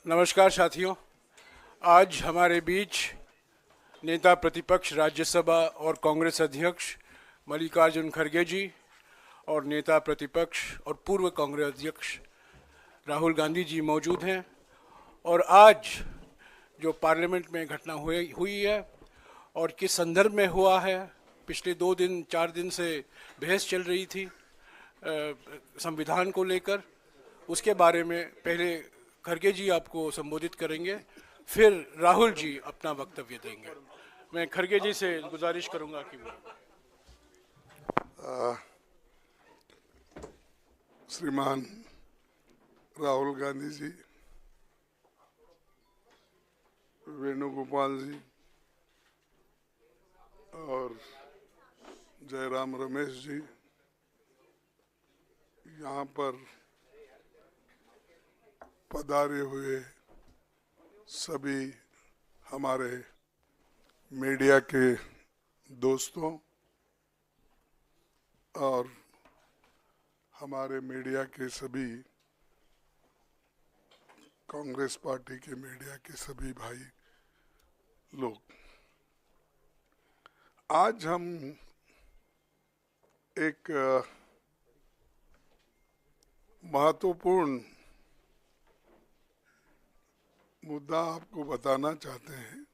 नमस्कार साथियों। आज हमारे बीच नेता प्रतिपक्ष राज्यसभा और कांग्रेस अध्यक्ष मल्लिकार्जुन खड़गे जी और नेता प्रतिपक्ष और पूर्व कांग्रेस अध्यक्ष राहुल गांधी जी मौजूद हैं। और आज जो पार्लियामेंट में घटना हुई है और किस संदर्भ में हुआ है, पिछले 2 दिन 4 दिन से बहस चल रही थी संविधान को लेकर, उसके बारे में पहले खड़गे जी आपको संबोधित करेंगे, फिर राहुल जी अपना वक्तव्य देंगे। मैं खड़गे जी से गुजारिश करूंगा कि वो श्रीमान राहुल गांधी जी, वेणुगोपाल जी और जयराम रमेश जी, यहाँ पर पधारे हुए सभी हमारे मीडिया के दोस्तों और हमारे मीडिया के सभी कांग्रेस पार्टी के मीडिया के सभी भाई लोग, आज हम एक महत्वपूर्ण मुद्दा आपको बताना चाहते हैं।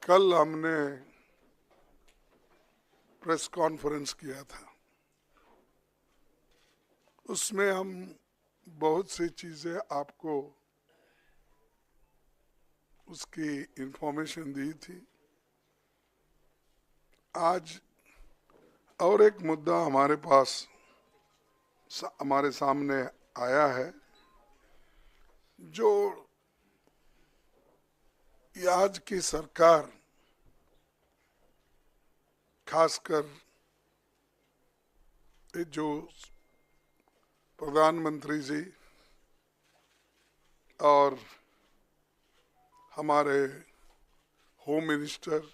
कल हमने प्रेस कॉन्फ्रेंस किया था, उसमें हम बहुत सी चीजें आपको उसकी इंफॉर्मेशन दी थी। आज और एक मुद्दा हमारे सामने आया है, जो आज की सरकार, खासकर जो प्रधानमंत्री जी और हमारे होम मिनिस्टर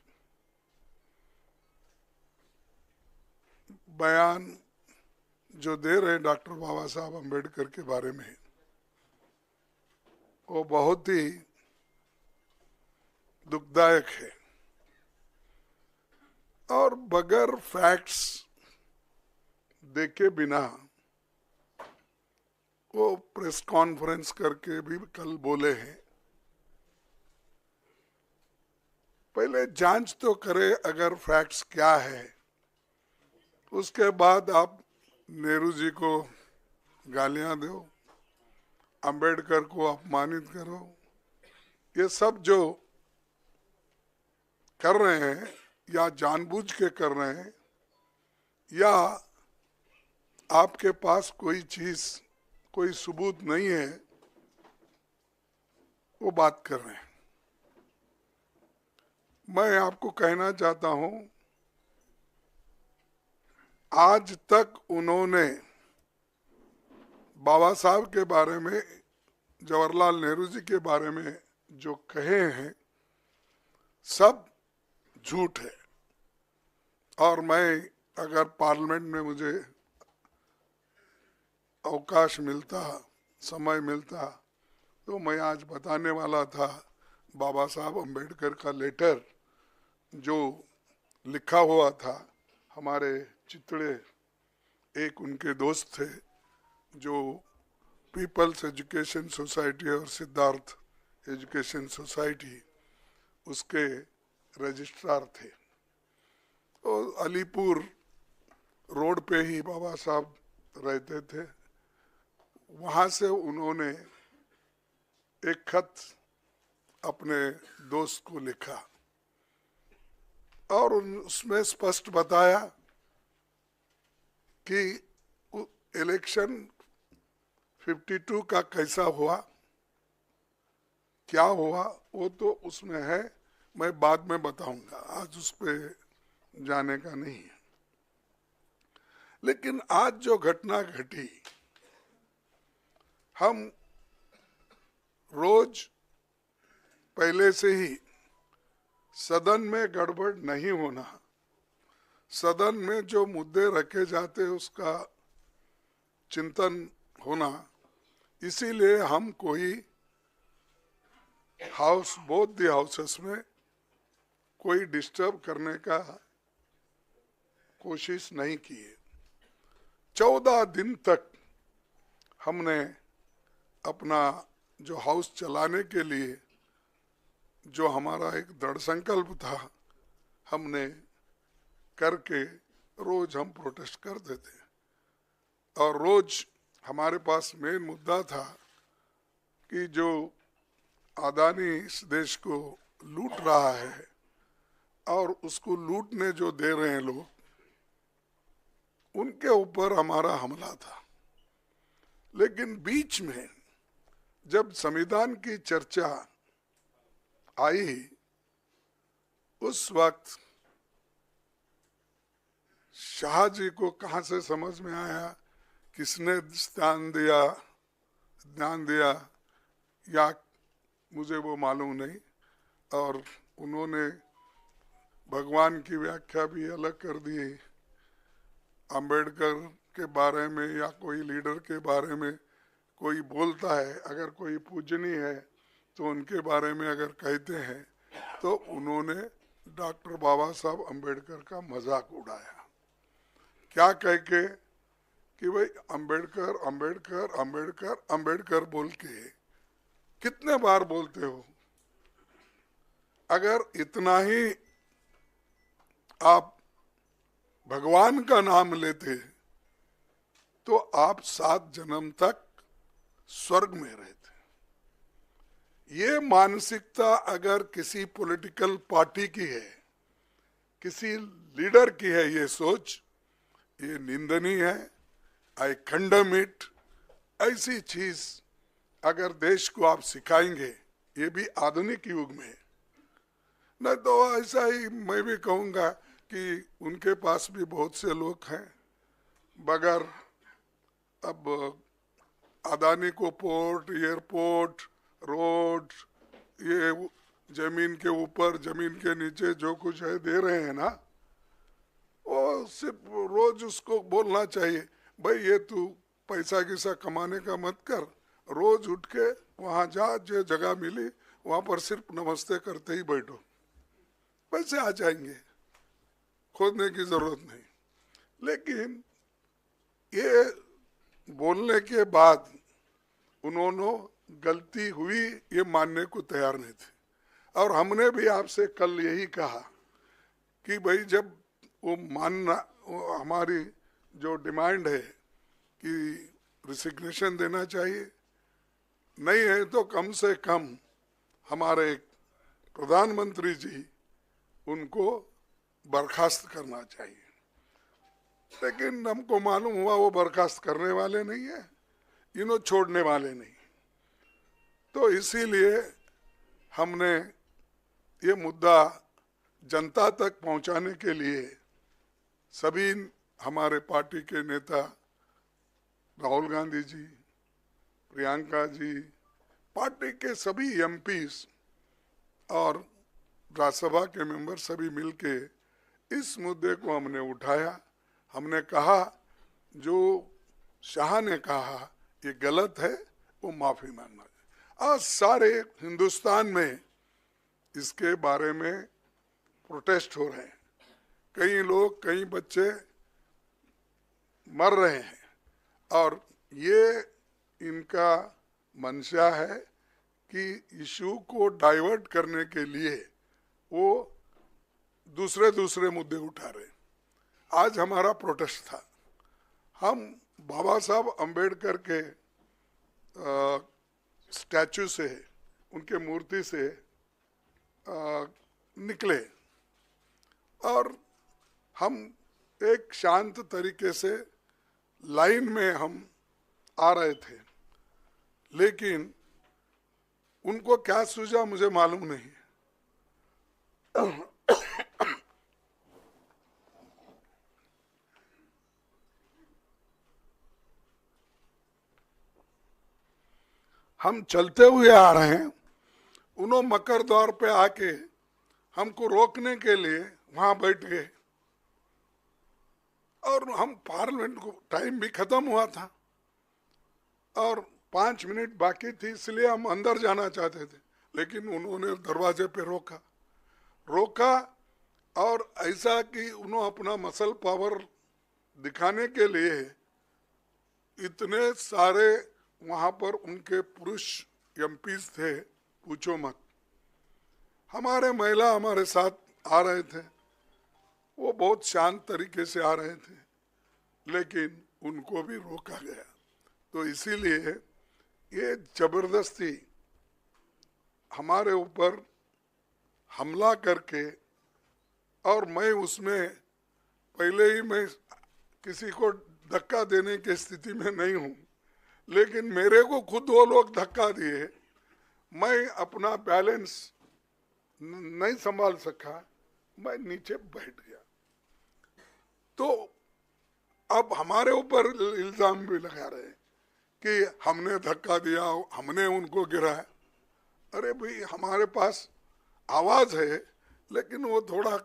बयान जो दे रहे हैं डॉक्टर बाबा साहब अम्बेडकर के बारे में, वो बहुत ही दुखदायक है और बगैर फैक्ट्स देखे बिना वो प्रेस कॉन्फ्रेंस करके भी कल बोले हैं। पहले जांच तो करे अगर फैक्ट्स क्या है, उसके बाद आप नेहरू जी को गालियां दो, अंबेडकर को अपमानित करो। ये सब जो कर रहे हैं या जानबूझ के कर रहे हैं या आपके पास कोई सबूत नहीं है, वो बात कर रहे हैं। मैं आपको कहना चाहता हूं, आज तक उन्होंने बाबा साहब के बारे में, जवाहरलाल नेहरू जी के बारे में जो कहे हैं, सब झूठ है। और मैं अगर पार्लियामेंट में मुझे अवकाश मिलता, समय मिलता, तो मैं आज बताने वाला था बाबा साहब अम्बेडकर का लेटर जो लिखा हुआ था। हमारे चितड़े एक उनके दोस्त थे जो पीपल्स एजुकेशन सोसाइटी और सिद्धार्थ एजुकेशन सोसाइटी उसके रजिस्ट्रार थे। तो अलीपुर रोड पे ही बाबा साहब रहते थे। वहाँ से उन्होंने एक खत अपने दोस्त को लिखा और उसमें स्पष्ट बताया कि इलेक्शन 52 का कैसा हुआ, क्या हुआ, वो तो उसमें है, मैं बाद में बताऊंगा, आज उस पर जाने का नहीं है। लेकिन आज जो घटना घटी, हम रोज पहले से ही सदन में गड़बड़ नहीं होना, सदन में जो मुद्दे रखे जाते उसका चिंतन होना, इसीलिए हम कोई हाउस, बोथ द हाउसेस में कोई डिस्टर्ब करने का कोशिश नहीं की है। 14 दिन तक हमने अपना जो हाउस चलाने के लिए जो हमारा एक दृढ़ संकल्प था, हमने करके रोज हम प्रोटेस्ट करते थे। और रोज हमारे पास मेन मुद्दा था कि जो अदानी इस देश को लूट रहा है और उसको लूटने जो दे रहे हैं लोग, उनके ऊपर हमारा हमला था। लेकिन बीच में जब संविधान की चर्चा आई, उस वक्त शाह जी को कहां से समझ में आया, किसने ध्यान दिया या मुझे वो मालूम नहीं, और उन्होंने भगवान की व्याख्या भी अलग कर दी। अंबेडकर के बारे में या कोई लीडर के बारे में कोई बोलता है, अगर कोई पूजनीय है तो उनके बारे में अगर कहते हैं तो उन्होंने डॉक्टर बाबा साहब अंबेडकर का मजाक उड़ाया। क्या कह के कि भाई अंबेडकर अंबेडकर अंबेडकर अंबेडकर बोल के कितने बार बोलते हो? अगर इतना ही आप भगवान का नाम लेते तो आप 7 जन्म तक स्वर्ग में रहते। ये मानसिकता अगर किसी पॉलिटिकल पार्टी की है, किसी लीडर की है, ये सोच, ये निंदनीय है। आई कंडेम इट। ऐसी चीज अगर देश को आप सिखाएंगे, ये भी आधुनिक युग में, नहीं तो ऐसा ही मैं भी कहूंगा कि उनके पास भी बहुत से लोग हैं, बगैर अब अदानी को पोर्ट, एयरपोर्ट, रोड, ये जमीन के ऊपर जमीन के नीचे जो कुछ है दे रहे हैं ना, वो सिर्फ रोज उसको बोलना चाहिए, भाई ये तू पैसा किसा कमाने का मत कर, रोज उठ के वहां जा, जो जगह मिली वहां पर सिर्फ नमस्ते करते ही बैठो, पैसे आ जाएंगे, खोदने की जरूरत नहीं। लेकिन ये बोलने के बाद उन्होंने गलती हुई ये मानने को तैयार नहीं थे। और हमने भी आपसे कल यही कहा कि भाई जब वो मानना, वो हमारी जो डिमांड है कि रिसिग्नेशन देना चाहिए, नहीं है तो कम से कम हमारे प्रधानमंत्री जी उनको बर्खास्त करना चाहिए। लेकिन हमको मालूम हुआ वो बर्खास्त करने वाले नहीं है, इन्हों छोड़ने वाले नहीं। तो इसीलिए हमने ये मुद्दा जनता तक पहुंचाने के लिए सभी हमारे पार्टी के नेता, राहुल गांधी जी, प्रियंका जी, पार्टी के सभी एमपीज और राज्यसभा के मेंबर सभी मिलके इस मुद्दे को हमने उठाया। हमने कहा जो शाह ने कहा ये गलत है, वो माफी मांगना चाहिए। आज सारे हिंदुस्तान में इसके बारे में प्रोटेस्ट हो रहे हैं, कई लोग, कई बच्चे मर रहे हैं, और ये इनका मंशा है कि इशू को डाइवर्ट करने के लिए वो दूसरे मुद्दे उठा रहे हैं। आज हमारा प्रोटेस्ट था, हम बाबा साहब अंबेडकर के स्टैचू से, उनके मूर्ति से निकले और हम एक शांत तरीके से लाइन में हम आ रहे थे। लेकिन उनको क्या सूझा मुझे मालूम नहीं। हम चलते हुए आ रहे हैं, उन्होंने मकर द्वार पे आके हमको रोकने के लिए वहां बैठ गए, और हम पार्लियामेंट को टाइम भी खत्म हुआ था, और 5 मिनट बाकी थी, इसलिए हम अंदर जाना चाहते थे, लेकिन उन्होंने दरवाजे पे रोका और ऐसा कि उन्होंने अपना मसल पावर दिखाने के लिए इतने सारे वहां पर उनके पुरुष एमपीज थे, पूछो मत। हमारे महिला हमारे साथ आ रहे थे, वो बहुत शांत तरीके से आ रहे थे, लेकिन उनको भी रोका गया। तो इसीलिए ये जबरदस्ती हमारे ऊपर हमला करके, और मैं उसमें पहले ही मैं किसी को धक्का देने की स्थिति में नहीं हूँ, लेकिन मेरे को खुद वो लोग धक्का दिए, मैं अपना बैलेंस नहीं संभाल सका, मैं नीचे बैठ गया। तो अब हमारे ऊपर इल्जाम भी लगा रहे कि हमने धक्का दिया, हमने उनको गिराया। अरे भाई, हमारे पास आवाज है, लेकिन वो थोड़ा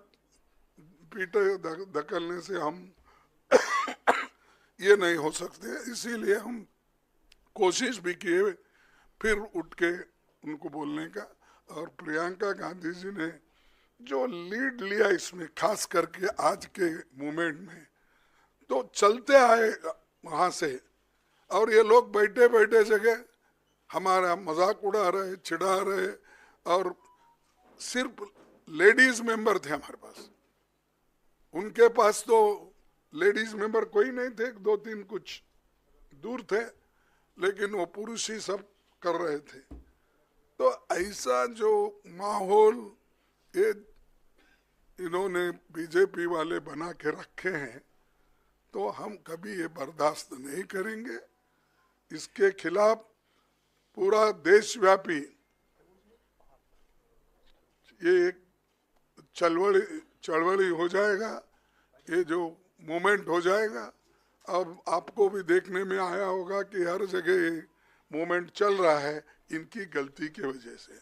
पीटे धकलने से हम ये नहीं हो सकते, इसीलिए हम कोशिश भी किए फिर उठ के उनको बोलने का। और प्रियंका गांधी जी ने जो लीड लिया इसमें, खास करके आज के मूवमेंट में, तो चलते आए वहां से, और ये लोग बैठे बैठे जगह हमारा मजाक उड़ा रहे, चिढ़ा रहे, और सिर्फ लेडीज मेंबर थे हमारे पास। उनके पास तो लेडीज मेंबर कोई नहीं थे, 2-3 कुछ दूर थे, लेकिन वो पुरुष ही सब कर रहे थे। तो ऐसा जो माहौल ये इन्होंने बीजेपी वाले बना के रखे हैं, तो हम कभी ये बर्दाश्त नहीं करेंगे। इसके खिलाफ पूरा देशव्यापी ये एक चळवळी हो जाएगा, ये जो मूवमेंट हो जाएगा। अब आपको भी देखने में आया होगा कि हर जगह ये मूवमेंट चल रहा है इनकी गलती की वजह से।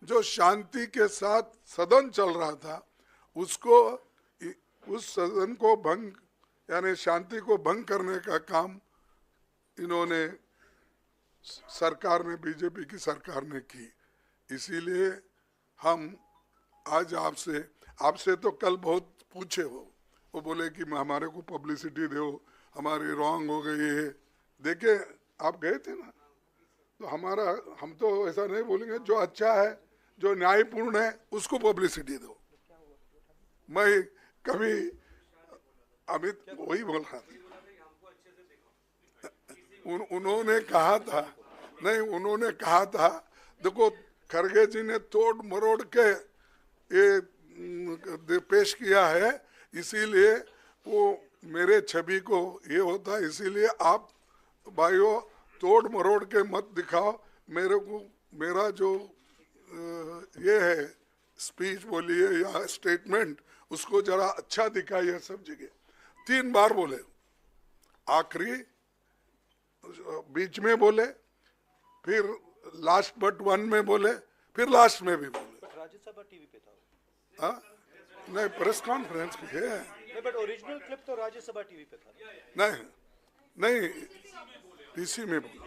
जो शांति के साथ सदन चल रहा था, उसको, उस सदन को भंग, यानी शांति को भंग करने का काम इन्होंने, सरकार ने, बीजेपी की सरकार ने की। इसीलिए हम आज आपसे तो कल बहुत पूछे, वो बोले कि हमारे को पब्लिसिटी दो, हमारी रॉन्ग हो गई है। देखे, आप गए थे ना, तो हम तो ऐसा नहीं बोलेंगे, जो अच्छा है, जो न्यायपूर्ण है, उसको पब्लिसिटी दो। मैं कभी अमित वही बोल रहा था, उन्होंने कहा था, नहीं, उन्होंने कहा था, देखो खरगे जी ने तोड़ मरोड़ के ये पेश किया है, इसीलिए वो मेरे छवि को ये होता है, इसीलिए आप भाइयों तोड़ मरोड़ के मत दिखाओ मेरे को। मेरा जो ये है स्पीच बोलिए या स्टेटमेंट, उसको जरा अच्छा दिखाइए सब जगह। 3 बार बोले, आखिरी, बीच में बोले, फिर लास्ट बट वन में बोले, फिर लास्ट में भी बोले। राज्यसभा टीवी पे था। हाँ, नहीं, प्रेस कॉन्फ्रेंस है। नहीं, बट ओरिजिनल क्लिप तो राज्यसभा टीवी पे था। नहीं, पीसी में बोला।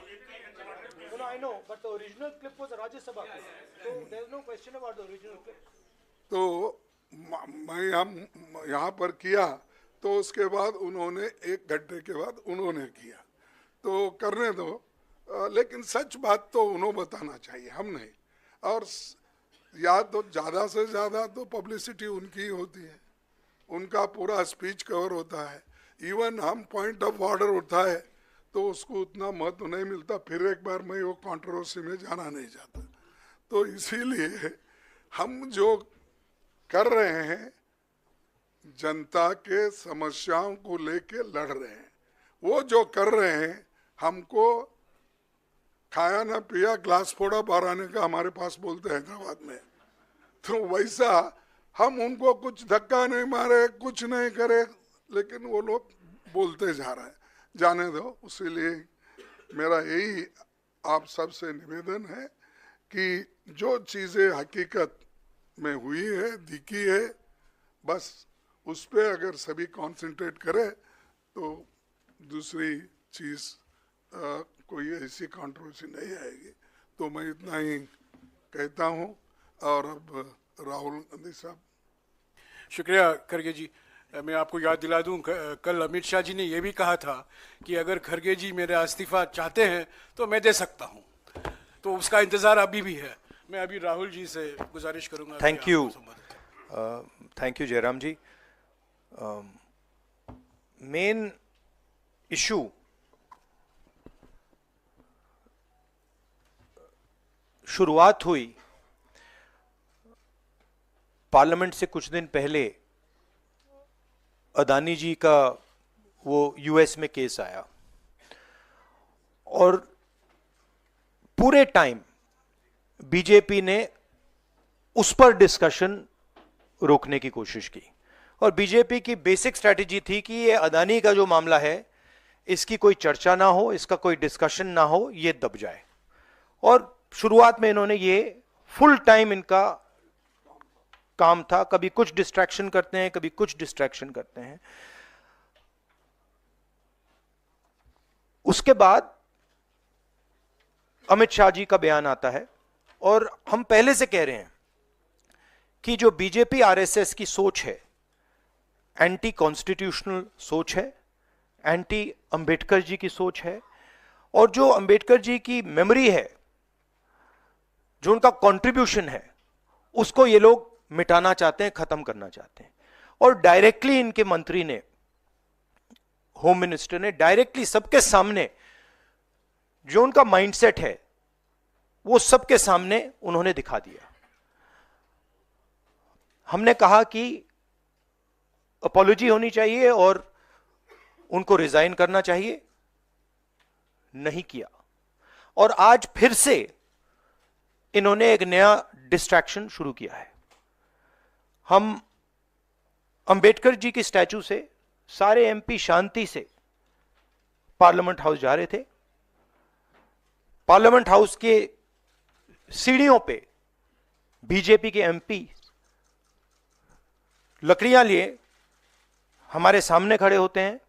No, I know, but the original clip was a Rajya Sabha clip. So there is no question about the original clip. तो मैं हम यहाँ पर किया, तो उसके बाद उन्होंने 1 घंटे के बाद उन्होंने किया, तो करने दो, लेकिन सच बात तो उन्होंने बताना चाहिए, हम नहीं। और या तो ज़्यादा से ज़्यादा तो पब्लिसिटी उनकी ही होती है, उनका पूरा स्पीच कवर होता है। इवन हम पॉइंट ऑफ ऑर्डर उठाए तो उसको उतना महत्व नहीं मिलता, फिर एक बार मैं वो कंट्रोवर्सी में जाना नहीं चाहता। तो इसीलिए हम जो कर रहे हैं, जनता के समस्याओं को लेके लड़ रहे हैं। वो जो कर रहे हैं, हमको खाया ना पिया ग्लास फोड़ा बाराने का हमारे पास बोलते हैं हैदराबाद में, तो वैसा हम उनको कुछ धक्का नहीं मारे, कुछ नहीं करे, लेकिन वो लोग बोलते जा रहे हैं। जाने दो। इसीलिए मेरा यही आप सबसे निवेदन है कि जो चीज़ें हकीकत में हुई है, दिखी है, बस उस पर अगर सभी कंसंट्रेट करें तो दूसरी चीज़ कोई ऐसी कंट्रोवर्सी नहीं आएगी। तो मैं इतना ही कहता हूँ। और अब राहुल गांधी साहब। शुक्रिया खरगे जी। मैं आपको याद दिला दूं, कल अमित शाह जी ने यह भी कहा था कि अगर खरगे जी मेरा इस्तीफा चाहते हैं तो मैं दे सकता हूं, तो उसका इंतजार अभी भी है। मैं अभी राहुल जी से गुजारिश करूंगा। Thank you Jairam ji. Main issue शुरुआत हुई पार्लियामेंट से कुछ दिन पहले, अदानी जी का वो यूएस में केस आया और पूरे टाइम बीजेपी ने उस पर डिस्कशन रोकने की कोशिश की। और बीजेपी की बेसिक स्ट्रैटेजी थी कि ये अदानी का जो मामला है इसकी कोई चर्चा ना हो, इसका कोई डिस्कशन ना हो, ये दब जाए। और शुरुआत में इन्होंने ये फुल टाइम इनका काम था, कभी कुछ डिस्ट्रैक्शन करते हैं, कभी कुछ डिस्ट्रैक्शन करते हैं। उसके बाद अमित शाह जी का बयान आता है और हम पहले से कह रहे हैं कि जो बीजेपी आरएसएस की सोच है, एंटी कॉन्स्टिट्यूशनल सोच है, एंटी अंबेडकर जी की सोच है, और जो अंबेडकर जी की मेमोरी है, जो उनका कंट्रीब्यूशन है, उसको ये लोग मिटाना चाहते हैं, खत्म करना चाहते हैं। और डायरेक्टली इनके मंत्री ने, होम मिनिस्टर ने डायरेक्टली सबके सामने जो उनका माइंडसेट है वो सबके सामने उन्होंने दिखा दिया। हमने कहा कि अपॉलॉजी होनी चाहिए और उनको रिजाइन करना चाहिए, नहीं किया। और आज फिर से इन्होंने एक नया डिस्ट्रैक्शन शुरू किया है। हम अंबेडकर जी की स्टैचू से सारे एमपी शांति से पार्लियामेंट हाउस जा रहे थे। पार्लियामेंट हाउस के सीढ़ियों पे बीजेपी के एमपी लकड़ियां लिए हमारे सामने खड़े होते हैं,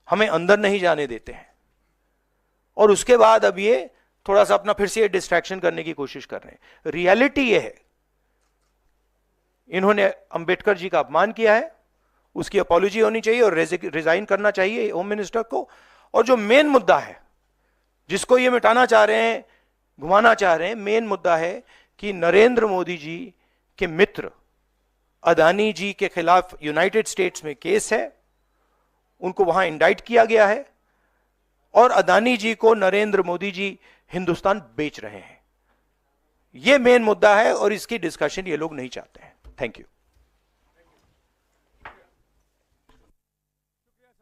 हमें अंदर नहीं जाने देते हैं। और उसके बाद अब ये थोड़ा सा अपना फिर से डिस्ट्रैक्शन करने की कोशिश कर रहे हैं। रियलिटी ये है, इन्होंने अंबेडकर जी का अपमान किया है, उसकी अपॉलॉजी होनी चाहिए और रिजाइन करना चाहिए होम मिनिस्टर को। और जो मेन मुद्दा है जिसको ये मिटाना चाह रहे हैं, घुमाना चाह रहे हैं, मेन मुद्दा है कि नरेंद्र मोदी जी के मित्र अदानी जी के खिलाफ यूनाइटेड स्टेट्स में केस है, उनको वहां इंडाइट किया गया है और अदानी जी को नरेंद्र मोदी जी हिंदुस्तान बेच रहे हैं। यह मेन मुद्दा है और इसकी डिस्कशन ये लोग नहीं चाहते हैं। Thank you.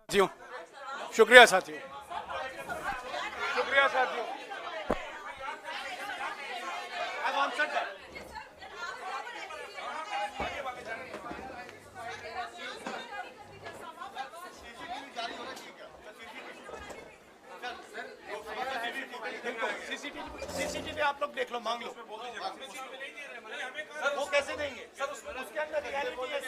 साथियों, शुक्रिया साथियों, शुक्रिया साथियों। सीसीटीवी आप लोग देख लो, मांग लो। वो कैसे देंगे सर? उसके अंदर रियलिटी है।